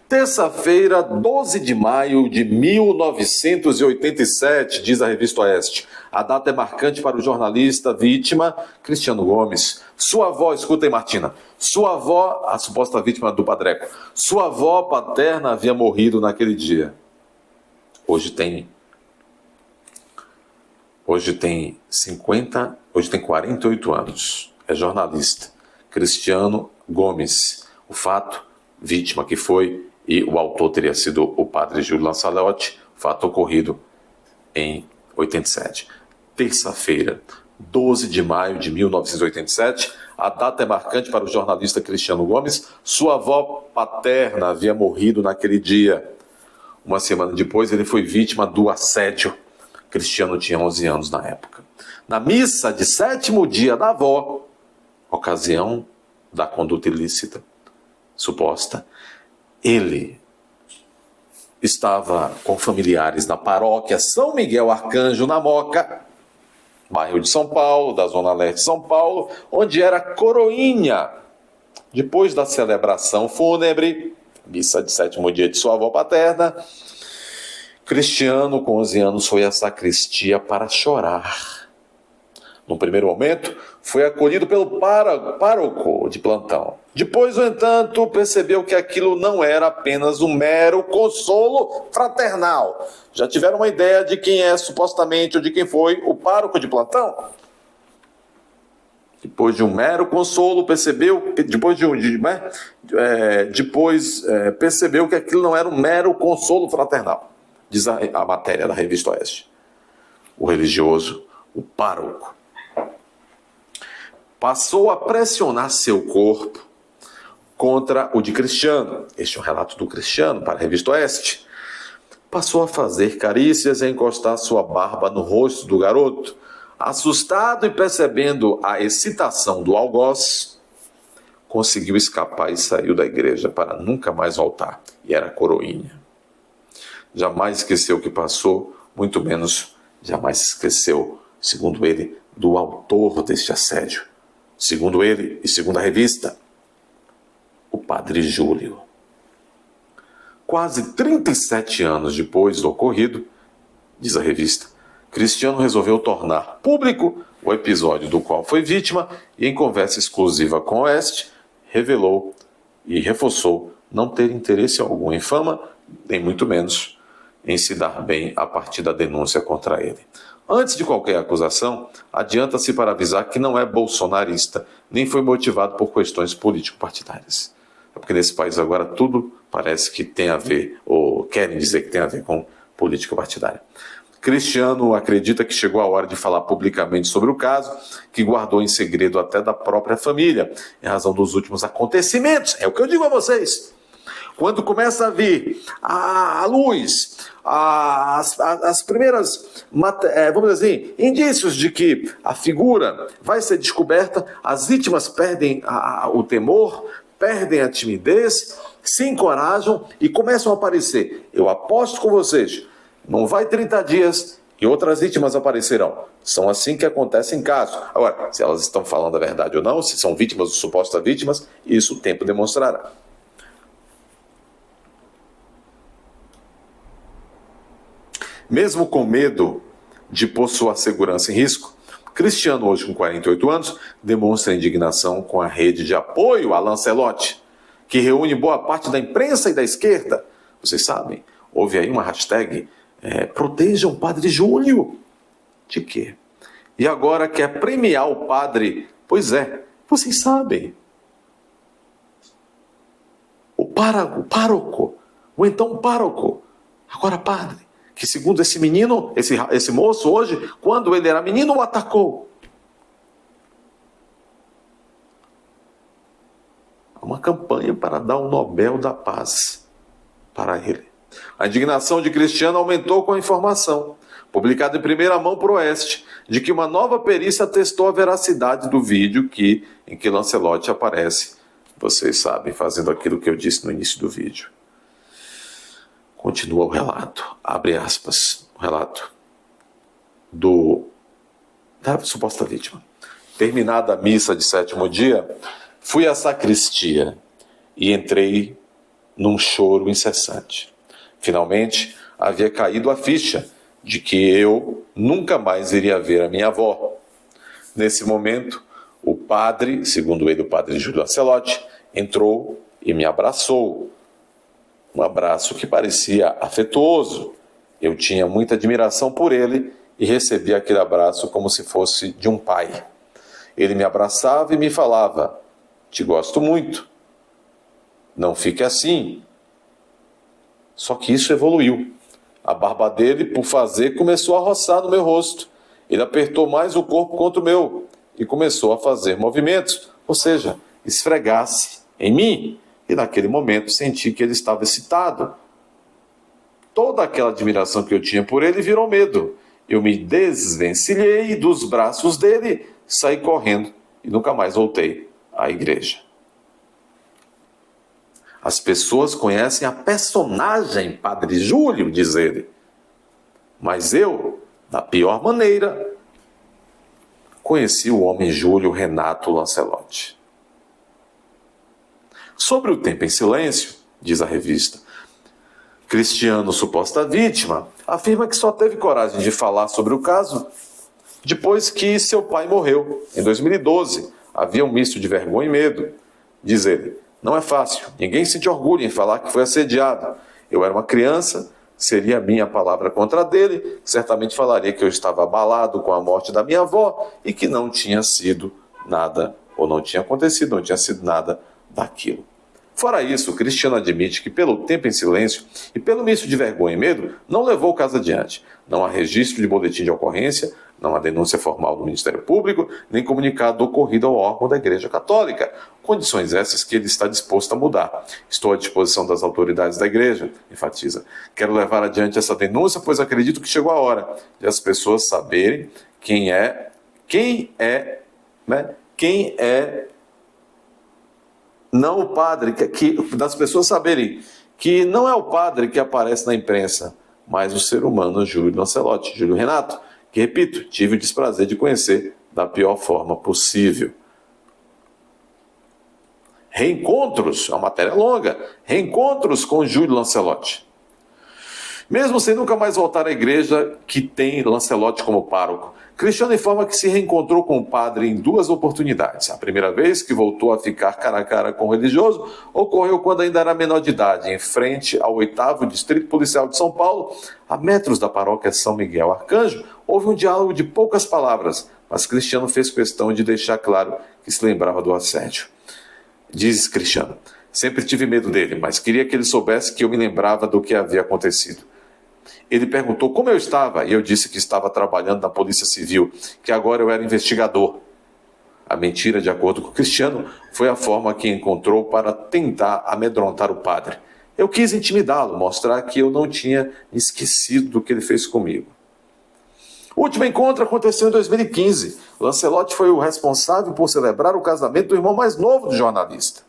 Terça-feira, 12 de maio de 1987, diz a Revista Oeste. A data é marcante para o jornalista vítima Cristiano Gomes. Sua avó, escuta aí, Martina, sua avó, a suposta vítima do Padreco, sua avó paterna havia morrido naquele dia. Hoje tem 48 anos. É jornalista. Cristiano Gomes. O fato, vítima que foi, e o autor teria sido o padre Júlio Lancelotti, fato ocorrido em 87. Terça-feira, 12 de maio de 1987, a data é marcante para o jornalista Cristiano Gomes. Sua avó paterna havia morrido naquele dia. Uma semana depois, ele foi vítima do assédio. Cristiano tinha 11 anos na época. Na missa de 7º dia da avó, ocasião da conduta ilícita, suposta, ele estava com familiares na paróquia São Miguel Arcanjo, na Moca, bairro de São Paulo, da Zona Leste de São Paulo, onde era coroinha. Depois da celebração fúnebre, missa de 7º dia de sua avó paterna, Cristiano, com 11 anos, foi à sacristia para chorar. No primeiro momento, foi acolhido pelo pároco de plantão. Depois, no entanto, percebeu que aquilo não era apenas um mero consolo fraternal. Já tiveram uma ideia de quem é supostamente ou de quem foi o pároco de plantão? Depois de um mero consolo, percebeu que aquilo não era um mero consolo fraternal. Diz a matéria da Revista Oeste. O religioso, o pároco, passou a pressionar seu corpo contra o de Cristiano. Este é um relato do Cristiano para a Revista Oeste. Passou a fazer carícias e a encostar sua barba no rosto do garoto. Assustado e percebendo a excitação do algoz, conseguiu escapar e saiu da igreja para nunca mais voltar. E era coroinha. Jamais esqueceu o que passou, muito menos jamais esqueceu, segundo ele, do autor deste assédio. Segundo ele e segundo a revista, o padre Júlio. Quase 37 anos depois do ocorrido, diz a revista, Cristiano resolveu tornar público o episódio do qual foi vítima e, em conversa exclusiva com o Oeste, revelou e reforçou não ter interesse algum em fama, nem muito menos em se dar bem a partir da denúncia contra ele. Antes de qualquer acusação, adianta-se para avisar que não é bolsonarista, nem foi motivado por questões político-partidárias. É porque nesse país agora tudo parece que tem a ver, ou querem dizer que tem a ver com política partidária. Cristiano acredita que chegou a hora de falar publicamente sobre o caso, que guardou em segredo até da própria família, em razão dos últimos acontecimentos. É o que eu digo a vocês. Quando começa a vir à luz as primeiras, vamos dizer assim, indícios de que a figura vai ser descoberta, as vítimas perdem o temor, perdem a timidez, se encorajam e começam a aparecer. Eu aposto com vocês, não vai 30 dias e outras vítimas aparecerão. São assim que acontece em casos. Agora, se elas estão falando a verdade ou não, se são vítimas ou supostas vítimas, isso o tempo demonstrará. Mesmo com medo de pôr sua segurança em risco, Cristiano, hoje com 48 anos, demonstra indignação com a rede de apoio a Lancelotti, que reúne boa parte da imprensa e da esquerda. Vocês sabem, houve aí uma hashtag, protejam o padre Júlio. De quê? E agora quer premiar o padre. Pois é, vocês sabem. O pároco, o então pároco, agora padre, que segundo esse menino, esse moço hoje, quando ele era menino, o atacou. Uma campanha para dar o Nobel da Paz para ele. A indignação de Cristiano aumentou com a informação, publicada em primeira mão por Oeste, de que uma nova perícia testou a veracidade do vídeo em que Lancelotti aparece, vocês sabem, fazendo aquilo que eu disse no início do vídeo. Continua o relato, abre aspas, o relato da suposta vítima. Terminada a missa de 7º dia, fui à sacristia e entrei num choro incessante. Finalmente, havia caído a ficha de que eu nunca mais iria ver a minha avó. Nesse momento, o padre, segundo ele, o padre Júlio Lancelotti, entrou e me abraçou. Um abraço que parecia afetuoso. Eu tinha muita admiração por ele e recebi aquele abraço como se fosse de um pai. Ele me abraçava e me falava: "Te gosto muito. Não fique assim." Só que isso evoluiu. A barba dele, por fazer, começou a roçar no meu rosto. Ele apertou mais o corpo contra o meu e começou a fazer movimentos, ou seja, esfregar-se em mim. E naquele momento senti que ele estava excitado. Toda aquela admiração que eu tinha por ele virou medo. Eu me desvencilhei dos braços dele, saí correndo e nunca mais voltei à igreja. As pessoas conhecem a personagem Padre Júlio, diz ele. Mas eu, da pior maneira, conheci o homem Júlio Renato Lancelotti. Sobre o tempo em silêncio, diz a revista, Cristiano, suposta vítima, afirma que só teve coragem de falar sobre o caso depois que seu pai morreu, em 2012. Havia um misto de vergonha e medo. Diz ele: "Não é fácil, ninguém sente orgulho em falar que foi assediado. Eu era uma criança, seria a minha palavra contra a dele, certamente falaria que eu estava abalado com a morte da minha avó e que não tinha sido nada, ou não tinha acontecido, não tinha sido nada daquilo." Fora isso, o Cristiano admite que pelo tempo em silêncio e pelo misto de vergonha e medo, não levou o caso adiante. Não há registro de boletim de ocorrência, não há denúncia formal do Ministério Público, nem comunicado do ocorrido ao órgão da Igreja Católica. Condições essas que ele está disposto a mudar. "Estou à disposição das autoridades da Igreja", enfatiza. "Quero levar adiante essa denúncia, pois acredito que chegou a hora de as pessoas saberem quem é, não o padre, das pessoas saberem que não é o padre que aparece na imprensa, mas o ser humano Júlio Lancelotti, Júlio Renato, que, repito, tive o desprazer de conhecer da pior forma possível." Reencontros, é uma matéria longa, reencontros com Júlio Lancelotti. Mesmo sem nunca mais voltar à igreja que tem Lancelotti como pároco, Cristiano informa que se reencontrou com o padre em 2 oportunidades. A primeira vez, que voltou a ficar cara a cara com o religioso, ocorreu quando ainda era menor de idade, em frente ao 8º Distrito Policial de São Paulo, a metros da paróquia São Miguel Arcanjo. Houve um diálogo de poucas palavras, mas Cristiano fez questão de deixar claro que se lembrava do assédio. Diz Cristiano: "Sempre tive medo dele, mas queria que ele soubesse que eu me lembrava do que havia acontecido. Ele perguntou como eu estava e eu disse que estava trabalhando na Polícia Civil, que agora eu era investigador." A mentira, de acordo com Cristiano, foi a forma que encontrou para tentar amedrontar o padre. "Eu quis intimidá-lo, mostrar que eu não tinha esquecido do que ele fez comigo." O último encontro aconteceu em 2015. Lancelotti foi o responsável por celebrar o casamento do irmão mais novo do jornalista.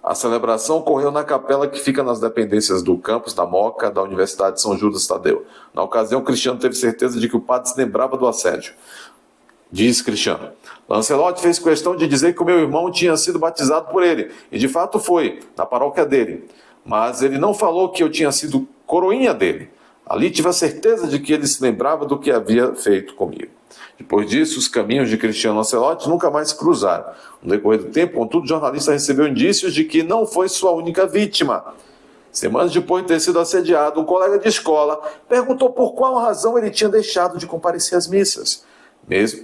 A celebração ocorreu na capela que fica nas dependências do campus da Moca, da Universidade de São Judas Tadeu. Na ocasião, Cristiano teve certeza de que o padre se lembrava do assédio. Diz Cristiano: "Lancelotti fez questão de dizer que o meu irmão tinha sido batizado por ele, e de fato foi, na paróquia dele. Mas ele não falou que eu tinha sido coroinha dele. Ali tive a certeza de que ele se lembrava do que havia feito comigo." Depois disso, os caminhos de Cristiano Lancelotti nunca mais se cruzaram. No decorrer do tempo, contudo, o jornalista recebeu indícios de que não foi sua única vítima. Semanas depois de ter sido assediado, um colega de escola perguntou por qual razão ele tinha deixado de comparecer às missas.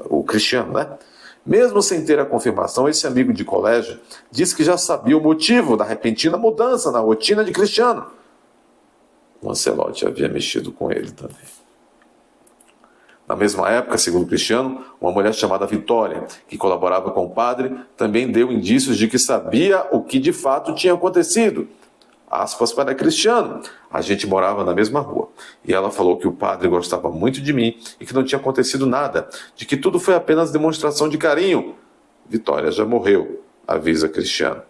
O Cristiano, né? Mesmo sem ter a confirmação, esse amigo de colégio disse que já sabia o motivo da repentina mudança na rotina de Cristiano. Lancelotti havia mexido com ele também. Na mesma época, segundo Cristiano, uma mulher chamada Vitória, que colaborava com o padre, também deu indícios de que sabia o que de fato tinha acontecido. Aspas para Cristiano: "A gente morava na mesma rua, e ela falou que o padre gostava muito de mim e que não tinha acontecido nada, de que tudo foi apenas demonstração de carinho." Vitória já morreu, avisa Cristiano.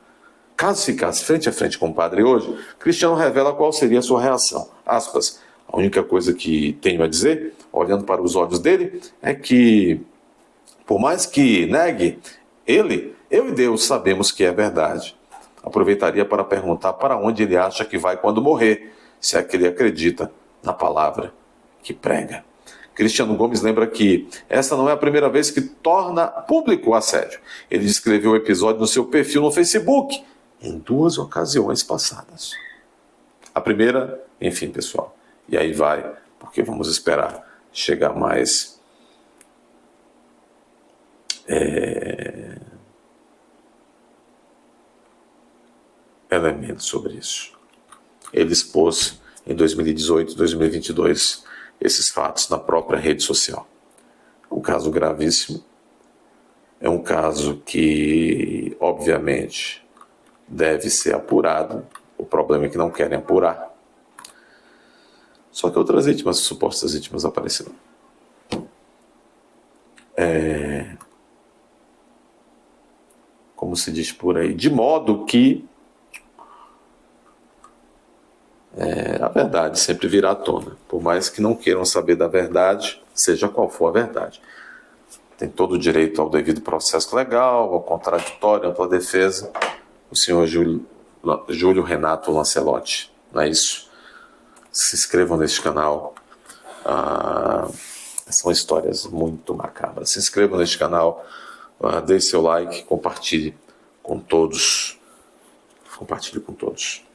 Caso ficasse frente a frente com o padre hoje, Cristiano revela qual seria a sua reação. Aspas: "A única coisa que tenho a dizer, olhando para os olhos dele, é que, por mais que negue, eu e Deus sabemos que é verdade." aproveitaria para perguntar para onde ele acha que vai quando morrer, se é que ele acredita na palavra que prega. Cristiano Gomes lembra que essa não é a primeira vez que torna público o assédio. Ele descreveu o episódio no seu perfil no Facebook em 2 ocasiões passadas. A primeira, enfim, pessoal, e aí vai, porque vamos esperar chegar mais elementos sobre isso. Ele expôs em 2018, 2022, esses fatos na própria rede social. É um caso gravíssimo, é um caso que, obviamente, deve ser apurado. O problema é que não querem apurar. Só que outras vítimas, supostas vítimas, apareceram. Como se diz por aí, de modo que a verdade sempre virá à tona. Por mais que não queiram saber da verdade, seja qual for a verdade. Tem todo o direito ao devido processo legal, ao contraditório, à ampla defesa. O senhor Júlio Renato Lancelotti, não é isso? Se inscrevam neste canal. São histórias muito macabras. Se inscrevam neste canal, deixe seu like, compartilhe com todos. Compartilhe com todos.